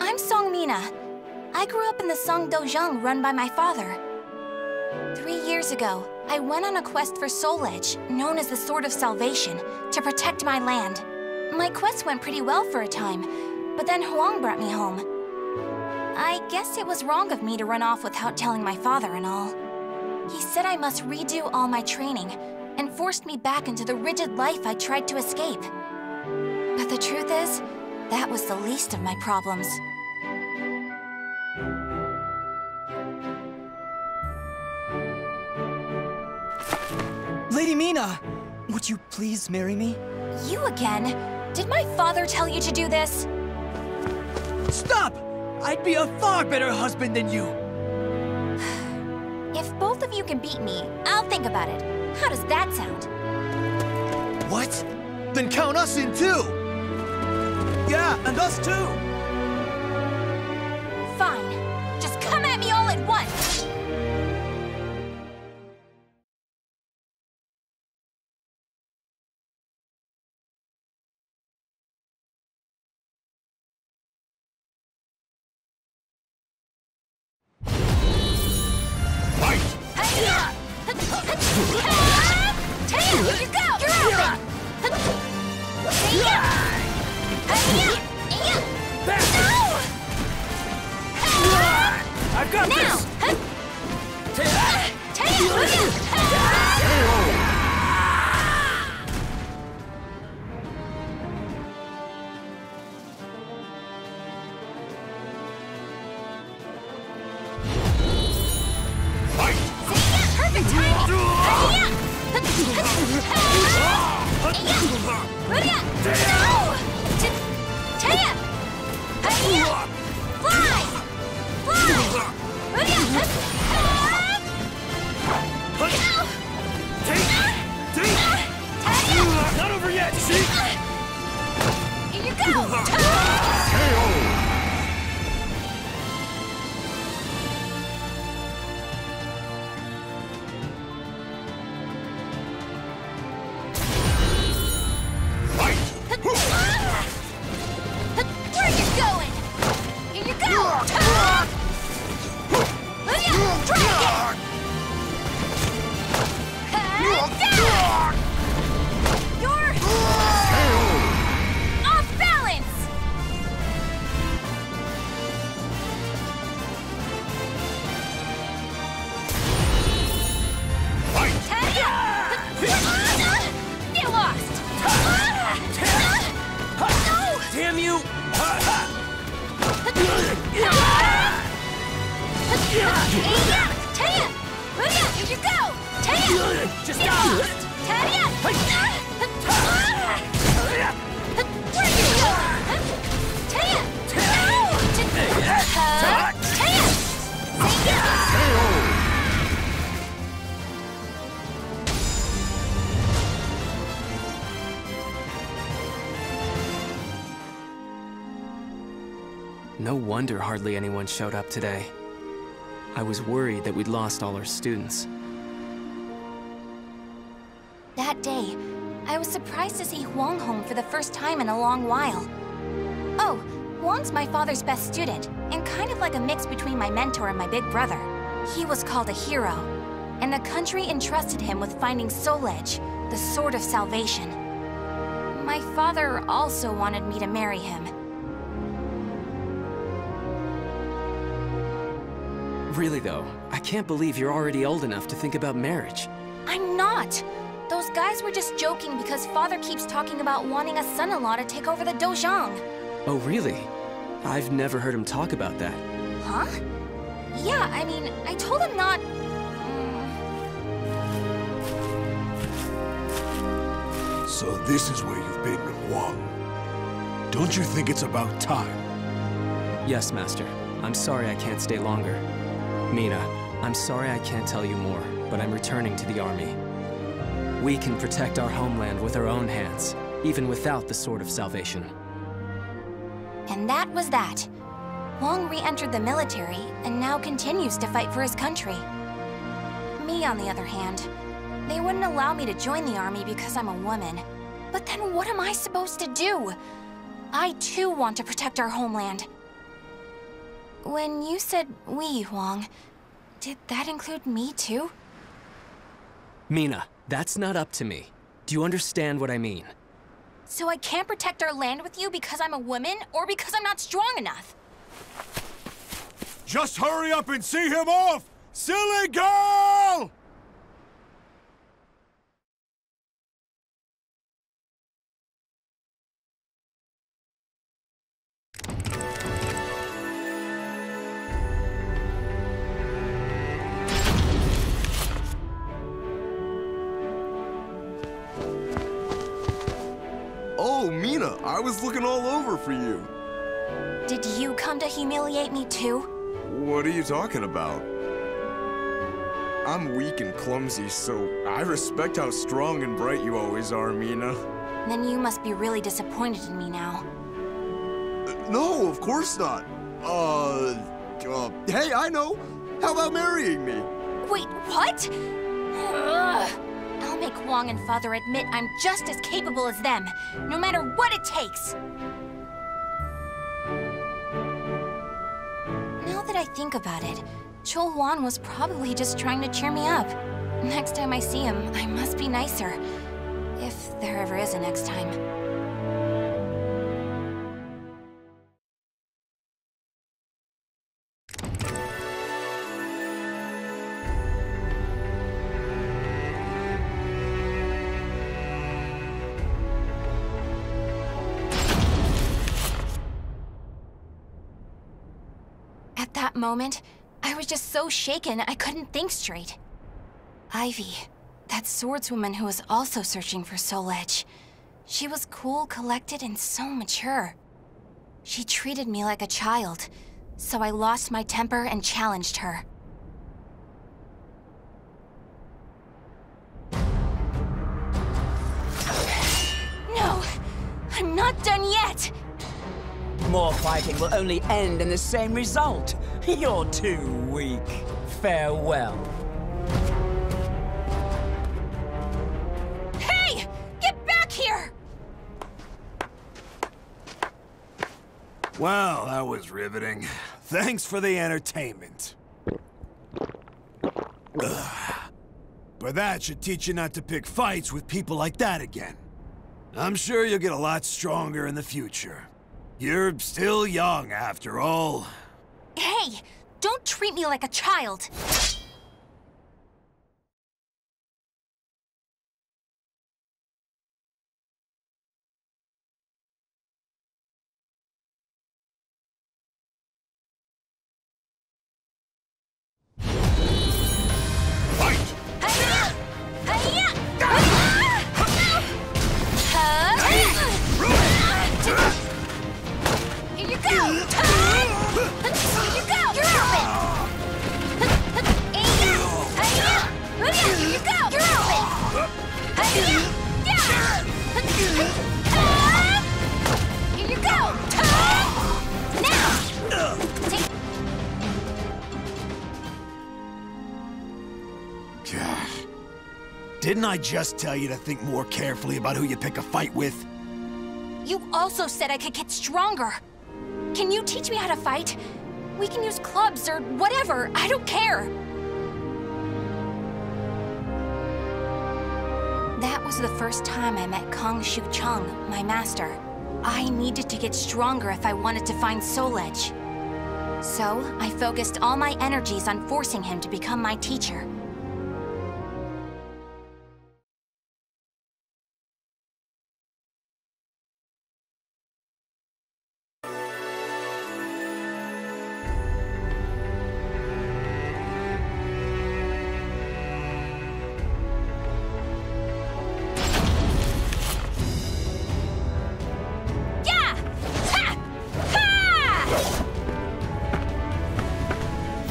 I'm Seong Mina. I grew up in the Seong Dojang run by my father. 3 years ago, I went on a quest for Soul Edge, known as the Sword of Salvation, to protect my land. My quest went pretty well for a time, but then Huang brought me home. I guess it was wrong of me to run off without telling my father and all. He said I must redo all my training, and forced me back into the rigid life I tried to escape. But the truth is, that was the least of my problems. Lady Mina, would you please marry me? You again? Did my father tell you to do this? Stop! I'd be a far better husband than you. If both of you can beat me, I'll think about it. How does that sound? What? Then count us in too! Yeah, and us too! Fine. Just come at me all at once! Here you go! You're out! I've got now! Perfect timing! Not over yet, see? Here you go! Damn you! Here you go! Just stop! Where are No wonder hardly anyone showed up today. I was worried that we'd lost all our students. That day, I was surprised to see Huang home for the first time in a long while. Oh, Huang's my father's best student, and kind of like a mix between my mentor and my big brother. He was called a hero, and the country entrusted him with finding Soul Edge, the Sword of Salvation. My father also wanted me to marry him. Really though, I can't believe you're already old enough to think about marriage. I'm not! Those guys were just joking because father keeps talking about wanting a son-in-law to take over the Dojang. Oh really? I've never heard him talk about that. Huh? Yeah, I mean, I told him not... So this is where you've been, Huang. Don't you think it's about time? Yes, Master. I'm sorry I can't stay longer. Mina, I'm sorry I can't tell you more, but I'm returning to the army. We can protect our homeland with our own hands, even without the Sword of Salvation. And that was that. Huang re-entered the military and now continues to fight for his country. Me, on the other hand, they wouldn't allow me to join the army because I'm a woman. But then what am I supposed to do? I too want to protect our homeland. When you said we, Huang, did that include me too? Mina, that's not up to me. Do you understand what I mean? So I can't protect our land with you because I'm a woman, or because I'm not strong enough? Just hurry up and see him off! Silly girl! Oh, Mina, I was looking all over for you. Did you come to humiliate me too? What are you talking about? I'm weak and clumsy, so I respect how strong and bright you always are, Mina. Then you must be really disappointed in me now. No, of course not. Hey, I know. How about marrying me? Wait, what? Ugh. I'll make Huang and Father admit I'm just as capable as them, no matter what it takes. Now that I think about it, Chol Huan was probably just trying to cheer me up. Next time I see him, I must be nicer. If there ever is a next time. At that moment, I was just so shaken I couldn't think straight. Ivy, that swordswoman who was also searching for Soul Edge. She was cool, collected, and so mature. She treated me like a child, so I lost my temper and challenged her. No! I'm not done yet! More fighting will only end in the same result. You're too weak. Farewell. Hey! Get back here! Well, that was riveting. Thanks for the entertainment. Ugh. But that should teach you not to pick fights with people like that again. I'm sure you'll get a lot stronger in the future. You're still young, after all. Hey! Don't treat me like a child! Fight! Hi-ya! Hi-ya! Here you go! Here you go! You're open! Here you go! You're open! Here you go! Now! Take... God. Didn't I just tell you to think more carefully about who you pick a fight with? You also said I could get stronger. Can you teach me how to fight? We can use clubs or whatever. I don't care. That was the first time I met Kong Shu Chung, my master. I needed to get stronger if I wanted to find Soul Edge. So, I focused all my energies on forcing him to become my teacher.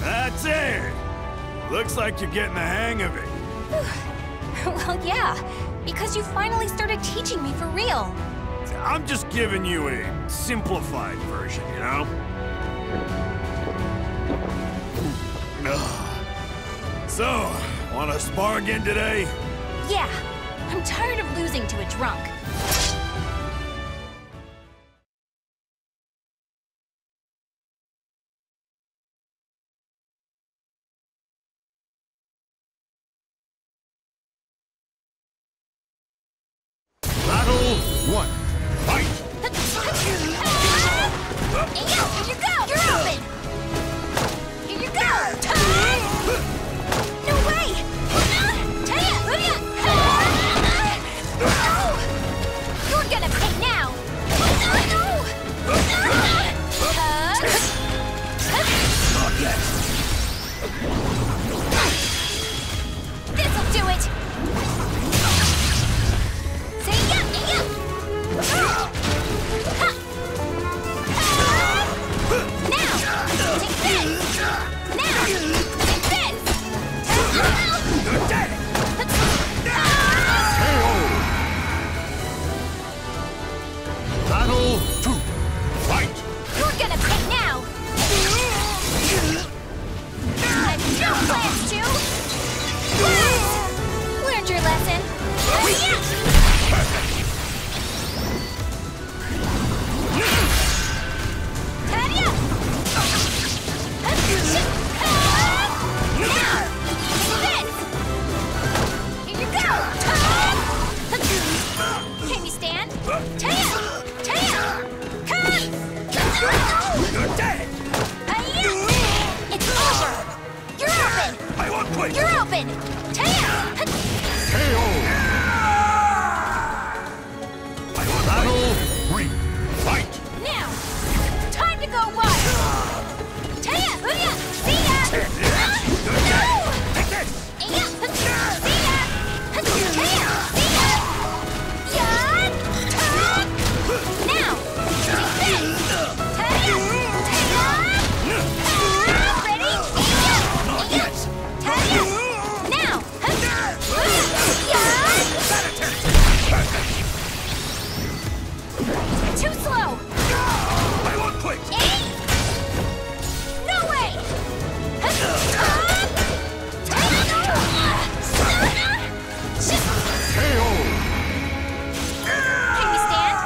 That's it! Looks like you're getting the hang of it. Well, yeah, because you finally started teaching me for real. I'm just giving you a simplified version, you know? So, wanna spar again today? Yeah, I'm tired of losing to a drunk. quick! You're open! Taya! Battle 3. Fight! Now! Time to go wild! Taya! Hurya! See ya! No! Take this! Yeah! See ya! Taya! See ya! Yeah! Now! Reset! Taya! Taya! Ready? Yeah! Taya! Now! Too slow! I want quick! No way! Can we stand?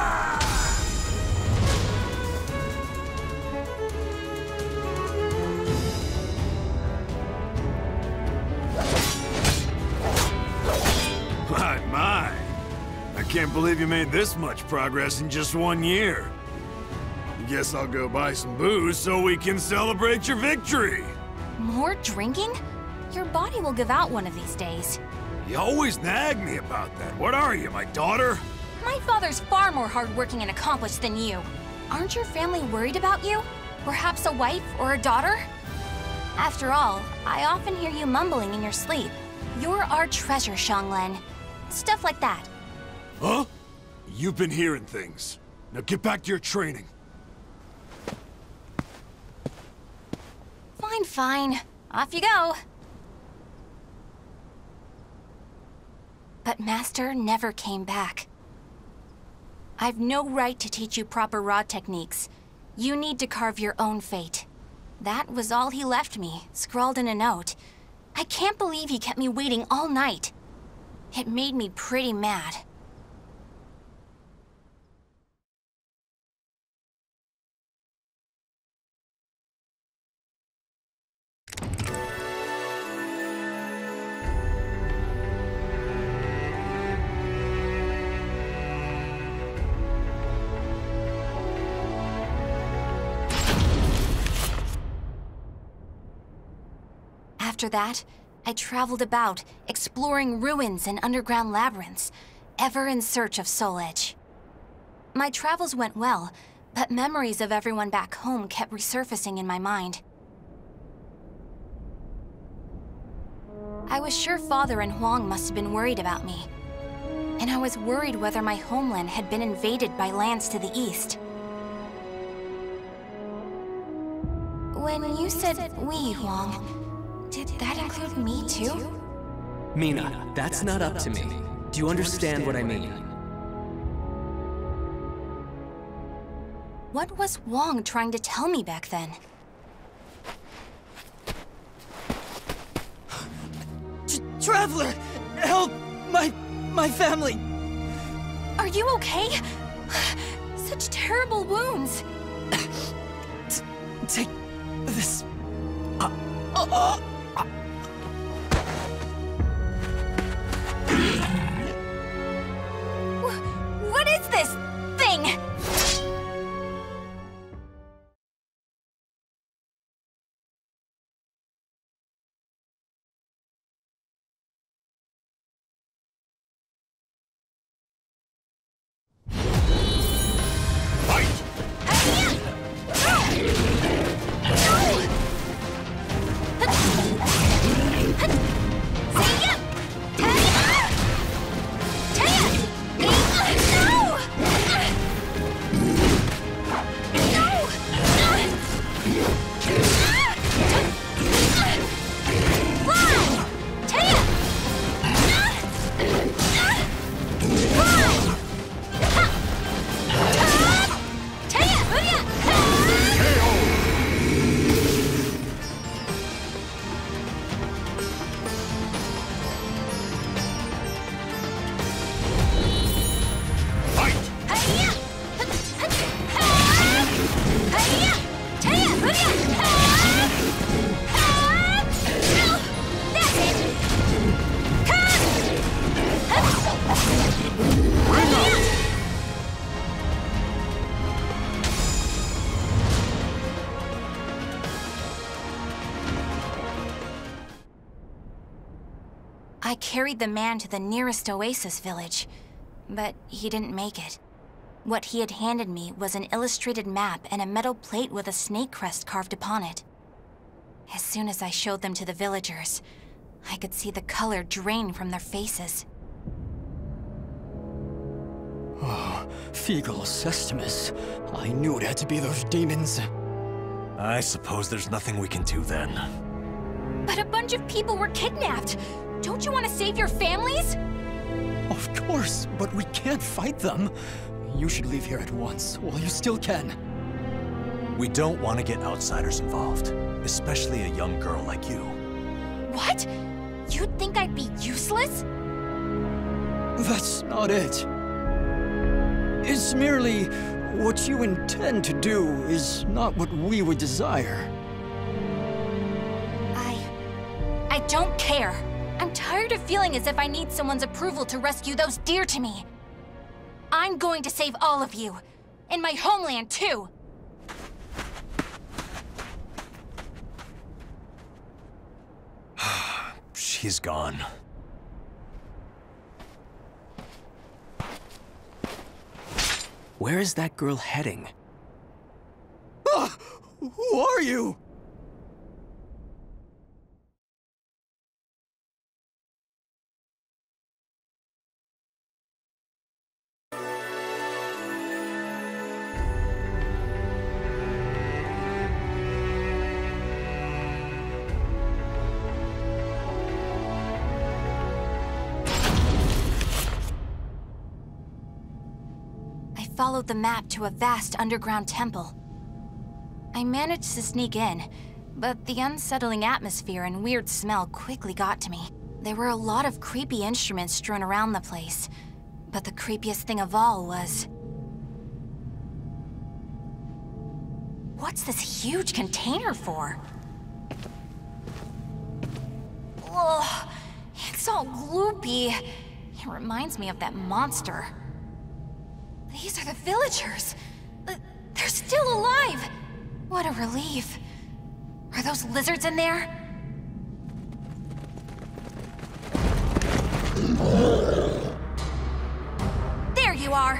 My. I can't believe you made this much progress in just 1 year. Guess I'll go buy some booze so we can celebrate your victory. More drinking? Your body will give out one of these days. You always nag me about that. What are you, my daughter? My father's far more hardworking and accomplished than you. Aren't your family worried about you? Perhaps a wife or a daughter? After all, I often hear you mumbling in your sleep. You're our treasure, Seong. Stuff like that. Huh? You've been hearing things. Now get back to your training. Fine, fine. Off you go. But Master never came back. I've no right to teach you proper rod techniques. You need to carve your own fate. That was all he left me, scrawled in a note. I can't believe he kept me waiting all night. It made me pretty mad. After that, I traveled about, exploring ruins and underground labyrinths, ever in search of Soul Edge. My travels went well, but memories of everyone back home kept resurfacing in my mind. I was sure Father and Huang must have been worried about me. And I was worried whether my homeland had been invaded by lands to the east. When you said we, Huang, did that include me too? Mina, that's not up to me. Do you understand what I mean? What was Huang trying to tell me back then? Traveler! Help! My family! Are you okay? Such terrible wounds. Take this. What is this thing? I carried the man to the nearest oasis village, but he didn't make it. What he had handed me was an illustrated map and a metal plate with a snake crest carved upon it. As soon as I showed them to the villagers, I could see the color drain from their faces. Oh, Feegle Sestimus. I knew it had to be those demons. I suppose there's nothing we can do then. But a bunch of people were kidnapped. Don't you want to save your families? Of course, but we can't fight them. You should leave here at once, while you still can. We don't want to get outsiders involved, especially a young girl like you. What? You'd think I'd be useless? That's not it. It's merely what you intend to do is not what we would desire. I don't care. I'm tired of feeling as if I need someone's approval to rescue those dear to me. I'm going to save all of you. And my homeland, too. She's gone. Where is that girl heading? Ah! Who are you? Followed the map to a vast underground temple. I managed to sneak in, but the unsettling atmosphere and weird smell quickly got to me. There were a lot of creepy instruments strewn around the place, but the creepiest thing of all was... What's this huge container for? Ugh, it's all gloopy. It reminds me of that monster. These are the villagers. They're still alive. What a relief. Are those lizards in there? There you are.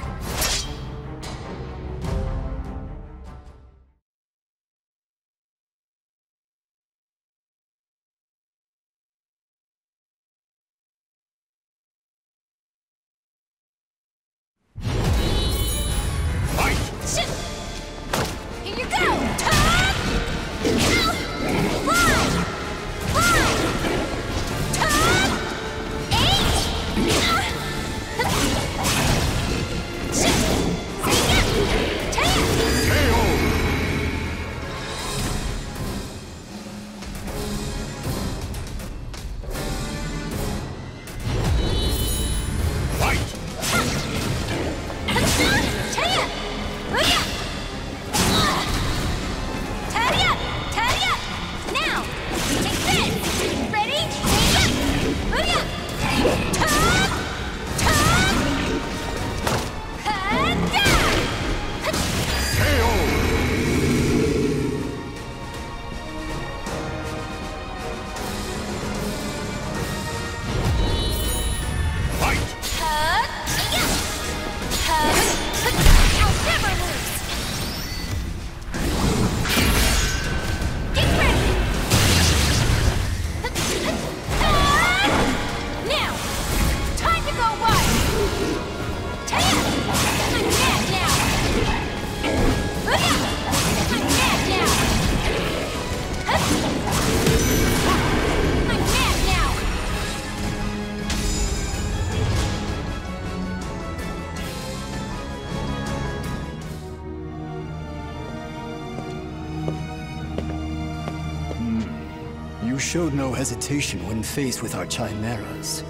You showed no hesitation when faced with our chimeras.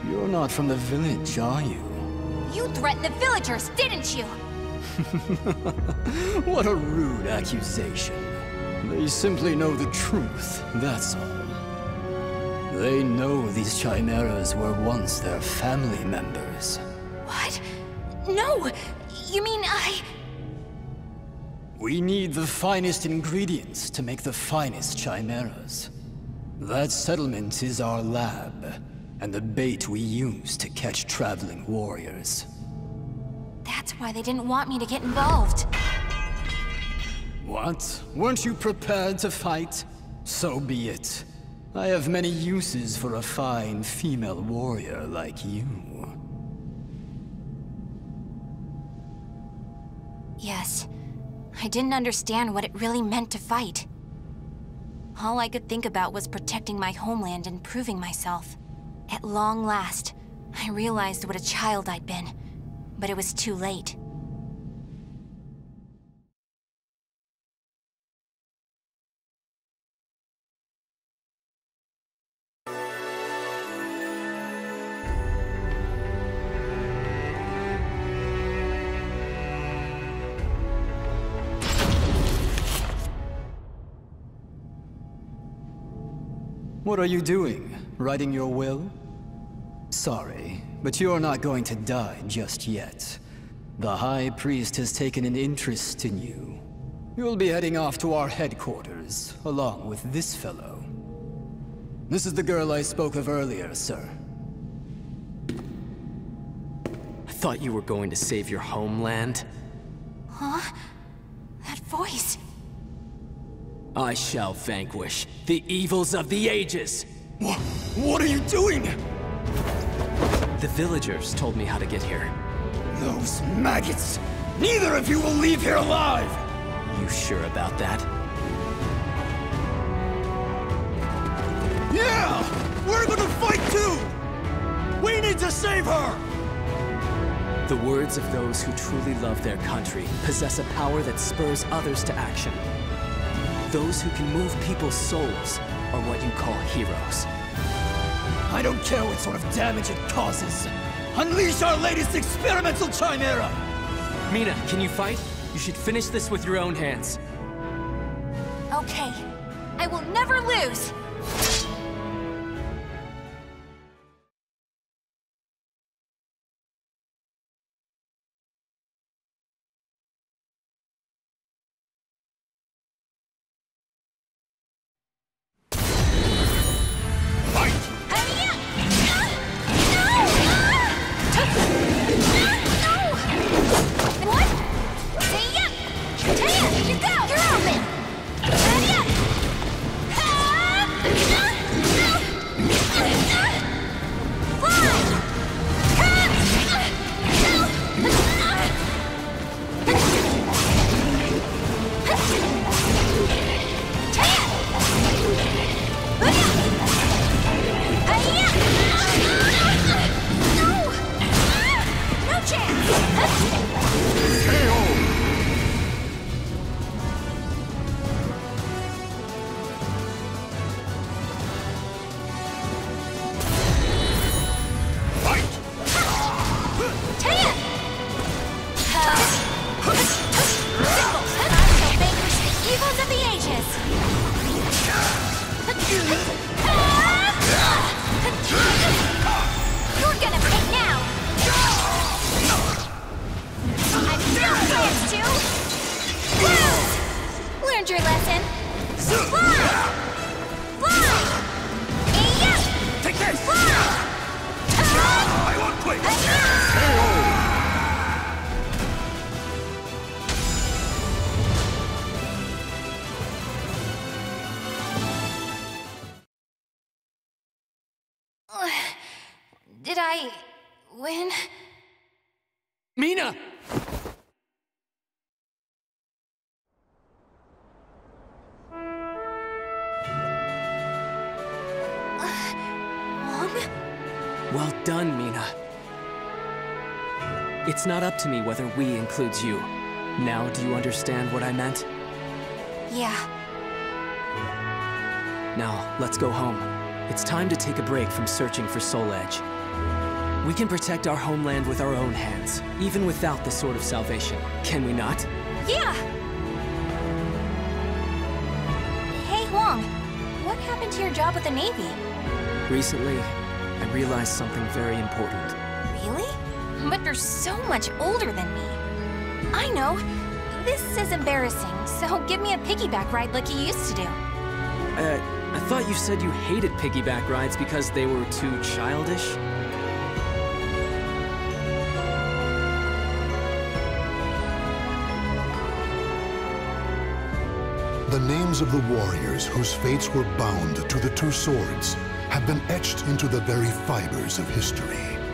You're not from the village, are you? You threatened the villagers, didn't you? What a rude accusation. They simply know the truth, that's all. They know these chimeras were once their family members. What? No! You mean We need the finest ingredients to make the finest chimeras. That settlement is our lab. and the bait we use to catch traveling warriors. That's why they didn't want me to get involved. What? Weren't you prepared to fight? So be it. I have many uses for a fine female warrior like you. Yes. I didn't understand what it really meant to fight. All I could think about was protecting my homeland and proving myself. At long last, I realized what a child I'd been, but it was too late. What are you doing? Writing your will? Sorry, but you're not going to die just yet. The High Priest has taken an interest in you. You'll be heading off to our headquarters, along with this fellow. This is the girl I spoke of earlier, sir. I thought you were going to save your homeland. Huh? That voice... I shall vanquish the evils of the ages! What are you doing? The villagers told me how to get here. Those maggots! Neither of you will leave here alive! You sure about that? Yeah! We're gonna fight too! We need to save her! The words of those who truly love their country possess a power that spurs others to action. Those who can move people's souls are what you call heroes. I don't care what sort of damage it causes. Unleash our latest experimental chimera! Mina, can you fight? You should finish this with your own hands. Okay. I will never lose! Did I... win? Mina! Well done, Mina. It's not up to me whether we includes you. Now, do you understand what I meant? Yeah. Now, let's go home. It's time to take a break from searching for Soul Edge. We can protect our homeland with our own hands, even without the Sword of Salvation. Can we not? Yeah! Hey, Huang. What happened to your job with the Navy? Recently, I realized something very important. Really? But you're so much older than me. I know. This is embarrassing, so give me a piggyback ride like you used to do. I thought you said you hated piggyback rides because they were too childish? The names of the warriors whose fates were bound to the two swords have been etched into the very fibers of history.